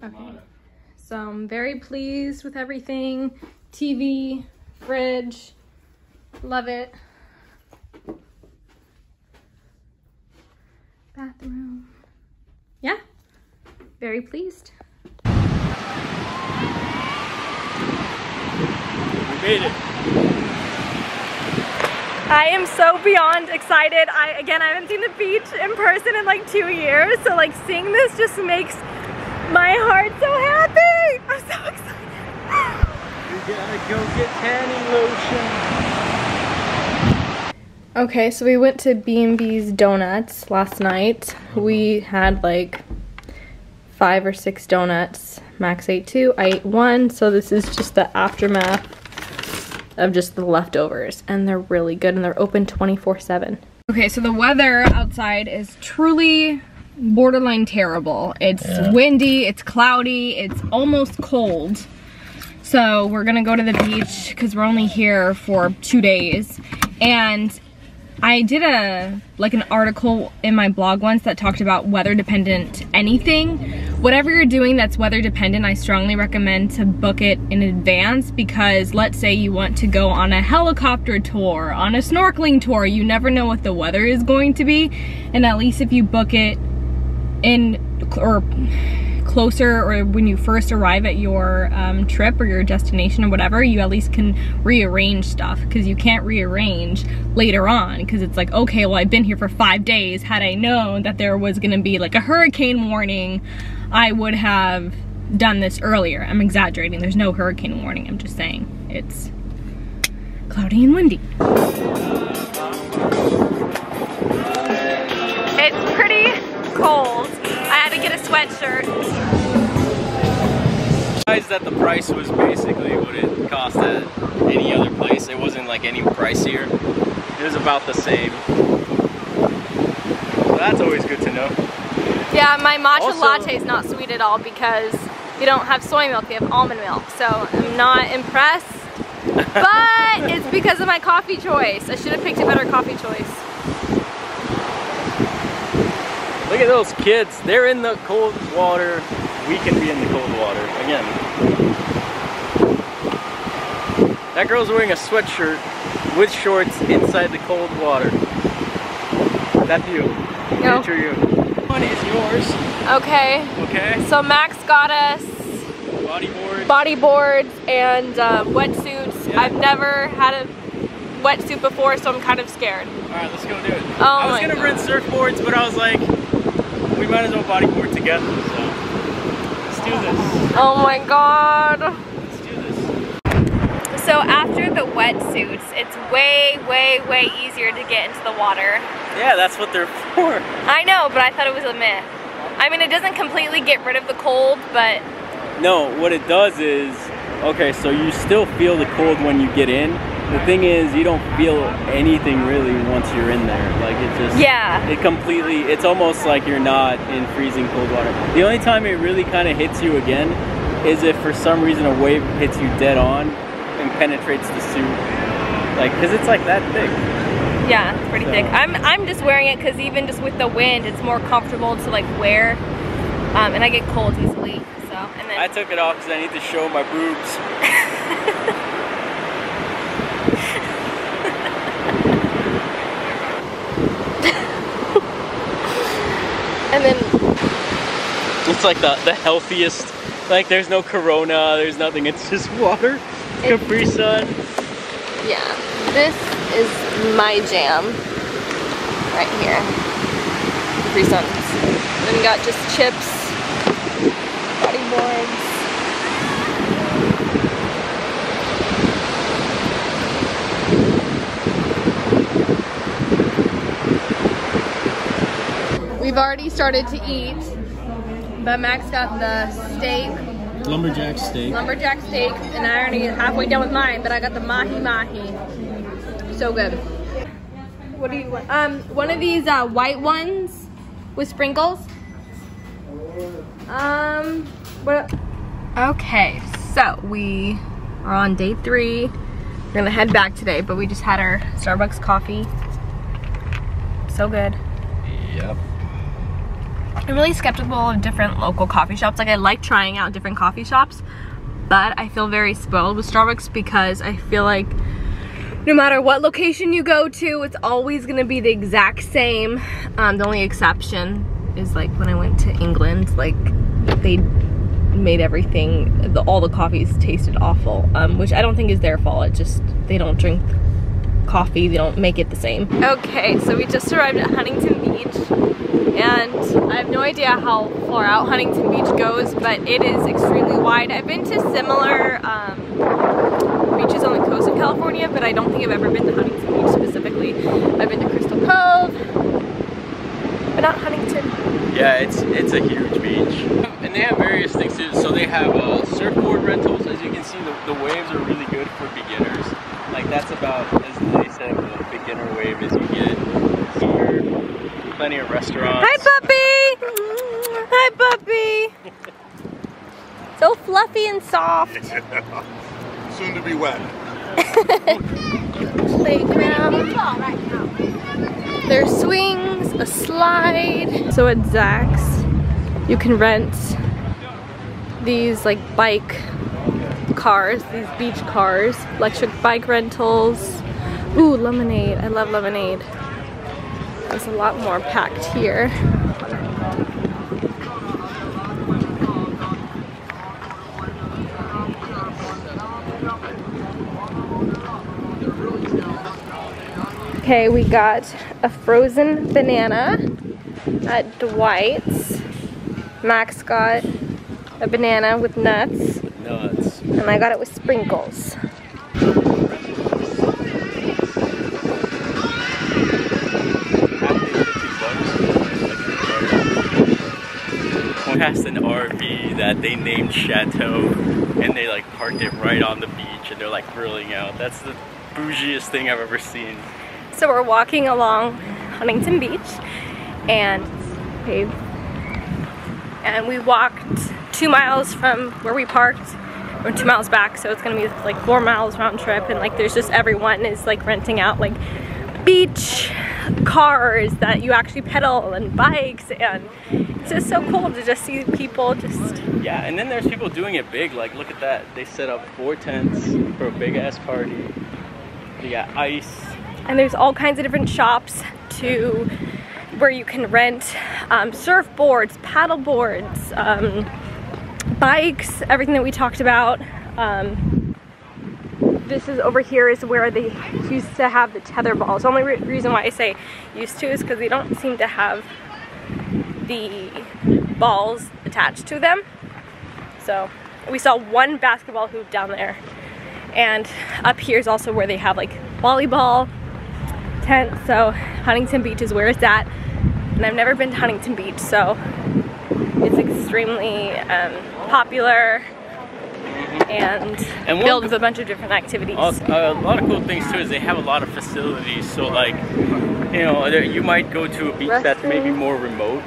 Okay, so I'm very pleased with everything. TV, fridge, love it. Bathroom. Yeah, very pleased. We made it. I am so beyond excited. I haven't seen the beach in person in like 2 years, so like seeing this just makes my heart so happy. I'm so excited. You gotta go get tanning lotion. Okay, so we went to B&B's Donuts last night. We had like 5 or 6 donuts. Max ate 2, I ate 1, so this is just the aftermath of just the leftovers, and they're really good, and they're open 24/7. Okay, so the weather outside is truly borderline terrible. It's windy, it's cloudy, it's almost cold. So we're gonna go to the beach because we're only here for 2 days, and I did an article in my blog once that talked about weather dependent anything. Whatever you're doing that's weather dependent, I strongly recommend to book it in advance, because let's say you want to go on a helicopter tour, on a snorkeling tour, you never know what the weather is going to be, and at least if you book it in or closer, or when you first arrive at your trip or your destination or whatever, you at least can rearrange stuff, because you can't rearrange later on, because it's like, okay, well, I've been here for 5 days. Had I known that there was gonna be like a hurricane warning, I would have done this earlier. I'm exaggerating, there's no hurricane warning, I'm just saying it's cloudy and windy. It's pretty cold. I had to get a sweatshirt. That the price was basically what it cost at any other place. It wasn't like any pricier. It was about the same. So that's always good to know. Yeah, my matcha latte is not sweet at all because you don't have soy milk, you have almond milk. So I'm not impressed. But it's because of my coffee choice. I should have picked a better coffee choice. Look at those kids. They're in the cold water. We can be in the cold water again. That girl's wearing a sweatshirt with shorts inside the cold water. That's you. No. Picture you. One is yours. Okay. Okay. So Max got us body boards and wetsuits. Yeah. I've never had a wetsuit before, so I'm kind of scared. Alright, let's go do it. Oh, I was gonna rent surfboards, but I was like, we might as well bodyboard together, so let's do this. Oh my god. Let's do this. So after the wetsuits, it's way, way, way easier to get into the water. Yeah, that's what they're for. I know, but I thought it was a myth. I mean, it doesn't completely get rid of the cold, but... No, what it does is, okay, so you still feel the cold when you get in. The thing is, you don't feel anything really once you're in there. Like, it just... Yeah. It completely... It's almost like you're not in freezing cold water. The only time it really kind of hits you again is if for some reason a wave hits you dead on and penetrates the suit. Like, because it's like that thick. Yeah, it's pretty thick. I'm just wearing it because even just with the wind, it's more comfortable to like wear. And I get cold easily, so. And then... I took it off because I need to show my boobs. And then it's like the healthiest, like there's no Corona, there's nothing, it's just water, Capri Sun. Yeah, this is my jam right here, Capri Suns. Then we got just chips, body boards. We've already started to eat, but Max got the steak. Lumberjack steak. Lumberjack steak, and I already halfway done with mine, but I got the mahi-mahi. So good. What do you want? One of these white ones with sprinkles. What? Okay, so we are on day 3. We're gonna head back today, but we just had our Starbucks coffee. So good. Yep. I'm really skeptical of different local coffee shops. Like, I like trying out different coffee shops, but I feel very spoiled with Starbucks because I feel like no matter what location you go to, it's always gonna be the exact same. The only exception is like when I went to England, like they made everything, all the coffees tasted awful, which I don't think is their fault. It's just they don't drink coffee, they don't make it the same. Okay, so we just arrived at Huntington Beach, and I have no idea how far out Huntington Beach goes, but it is extremely wide. I've been to similar beaches on the coast of California, but I don't think I've ever been to Huntington Beach specifically. I've been to Crystal Cove, but not Huntington. Yeah, it's a huge beach. And they have various things too. So they have surfboard rentals. As you can see, the waves are really good for beginners. Like that's about as nice of a beginner wave as you get here. Plenty of restaurants. Hi, puppy! Hi, puppy! So fluffy and soft. Soon to be wet. Playground. There's swings, a slide. So at Zach's, you can rent these like bike cars, these beach cars, electric bike rentals. Ooh, lemonade. I love lemonade. There's a lot more packed here. Okay, we got a frozen banana at Dwight's. Max got a banana with nuts. Nuts. And I got it with sprinkles. Past an RV that they named Chateau, and they like parked it right on the beach, and they're like grilling out. That's the bougiest thing I've ever seen. So we're walking along Huntington Beach, and we walked 2 miles from where we parked, or 2 miles back, so it's gonna be like 4 miles round trip, and like there's just everyone is like renting out like beach cars that you actually pedal and bikes, and it's just so cool to just see people just... Yeah, and then there's people doing it big. Like look at that, they set up 4 tents for a big ass party. They got ice. And there's all kinds of different shops to where you can rent surfboards, paddle boards, bikes, everything that we talked about. This is over here is where they used to have the tether balls. The only reason why I say used to is because they don't seem to have the balls attached to them. So we saw one basketball hoop down there. And up here is also where they have like volleyball tent. So Huntington Beach is where it's at. And I've never been to Huntington Beach, so it's extremely popular and filled with a bunch of different activities. Also, a lot of cool things too is they have a lot of facilities. So like, you know, you might go to a beach that's maybe more remote,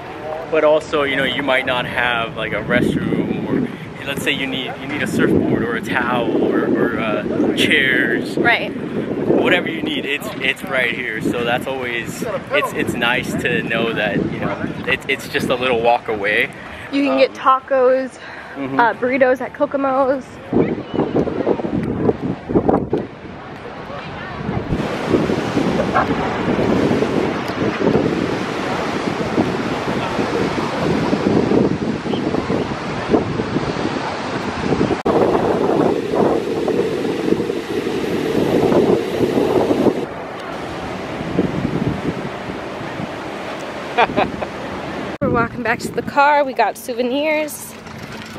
but also, you know, you might not have like a restroom, or let's say you need a surfboard or a towel or chairs. Right. Whatever you need, it's right here. So that's always, it's nice to know that, you know, it's just a little walk away. You can get tacos, burritos at Kokomo's. We're walking back to the car. We got souvenirs.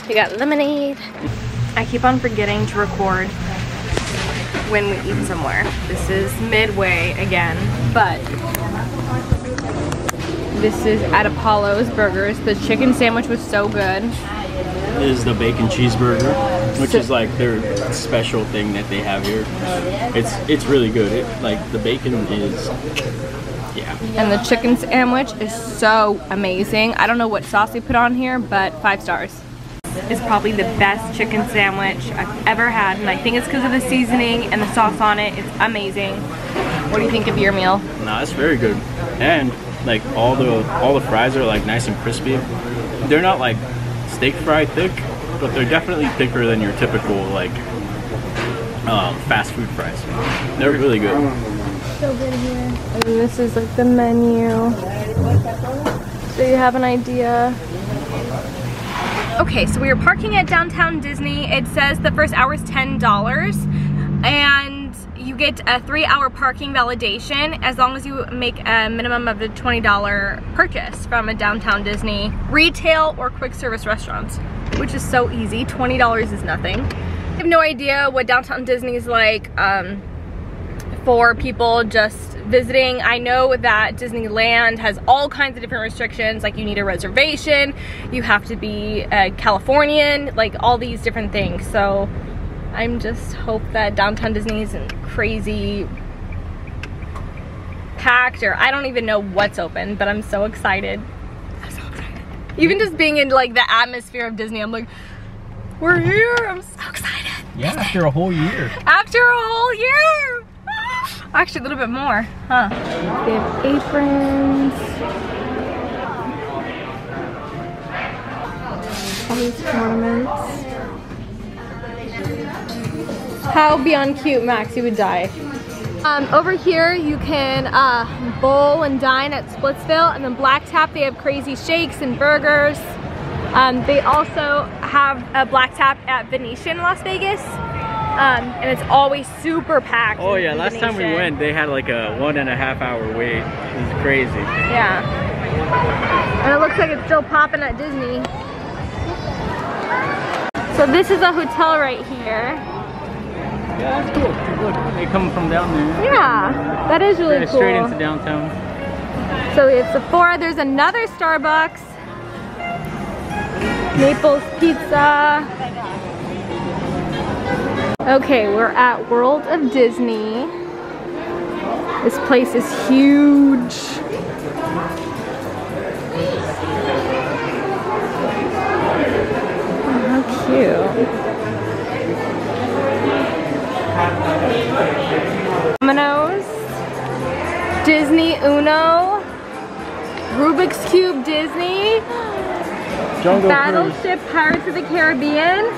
We got lemonade. I keep on forgetting to record when we eat somewhere. This is midway again, but this is at Apollo's Burgers. The chicken sandwich was so good. This is the bacon cheeseburger, which is like their special thing that they have here. It's really good. Like the bacon is, yeah. And the chicken sandwich is so amazing. I don't know what sauce they put on here, but 5 stars. It's probably the best chicken sandwich I've ever had, and I think it's because of the seasoning and the sauce on it. It's amazing. What do you think of your meal? No, it's very good. And Like all the fries are like nice and crispy. They're not like steak fry thick, but they're definitely thicker than your typical like fast food fries. They're really good. So good here. And this is like the menu, so you have an idea. Okay, so we are parking at downtown Disney. It says the first hour is $10 and you get a 3-hour parking validation as long as you make a minimum of a $20 purchase from a downtown Disney retail or quick service restaurants, which is so easy. $20 is nothing. I have no idea what downtown Disney is like for people just visiting. I know that Disneyland has all kinds of different restrictions, like you need a reservation, you have to be a Californian, like all these different things. So I'm just hope that downtown Disney isn't crazy packed, or I don't even know what's open, but I'm so excited. I'm so excited. Even just being in like the atmosphere of Disney, I'm like, we're here, I'm so excited. Yeah, after a whole year. After a whole year! Actually, a little bit more, huh? They have aprons. All these ornaments. How beyond cute, Max? You would die. Over here, you can bowl and dine at Splitsville, and then Black Tap, they have crazy shakes and burgers. They also have a Black Tap at Venetian, Las Vegas. And it's always super packed. Oh yeah, last time we went, they had like a 1.5 hour wait. It was crazy. Yeah. And it looks like it's still popping at Disney. So this is a hotel right here. Yeah, that's cool. Look, they come from down there. Yeah, that is really cool. Straight into downtown. So we have Sephora. There's another Starbucks. Naples Pizza. Okay, we're at World of Disney. This place is huge. Oh, how cute. Domino's, Disney Uno, Rubik's Cube Disney, Battleship Pirates of the Caribbean,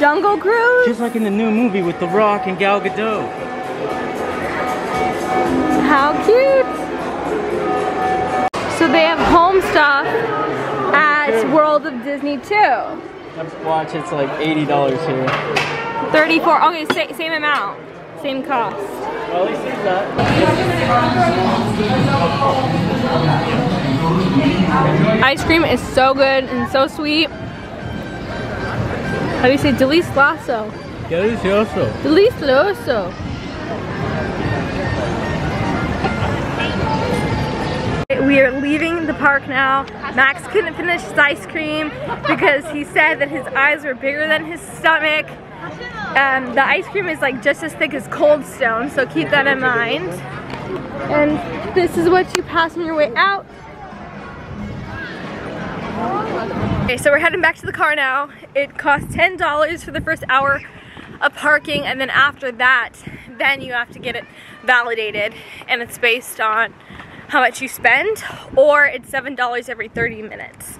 Jungle Cruise. Just like in the new movie with The Rock and Gal Gadot. How cute. So they have home stuff at World of Disney too. Let's watch, it's like $80 here. 34, okay, same amount, same cost. Well, at least there's that. Ice cream is so good and so sweet. How do you say delicioso? Delicioso. Delicioso. We are leaving the park now. Max couldn't finish his ice cream because he said that his eyes were bigger than his stomach. The ice cream is like just as thick as Cold Stone, so keep that in mind. And this is what you pass on your way out. Okay, so we're heading back to the car now. It costs $10 for the first hour of parking, and then after that, then you have to get it validated, and it's based on how much you spend, or it's $7 every 30 minutes.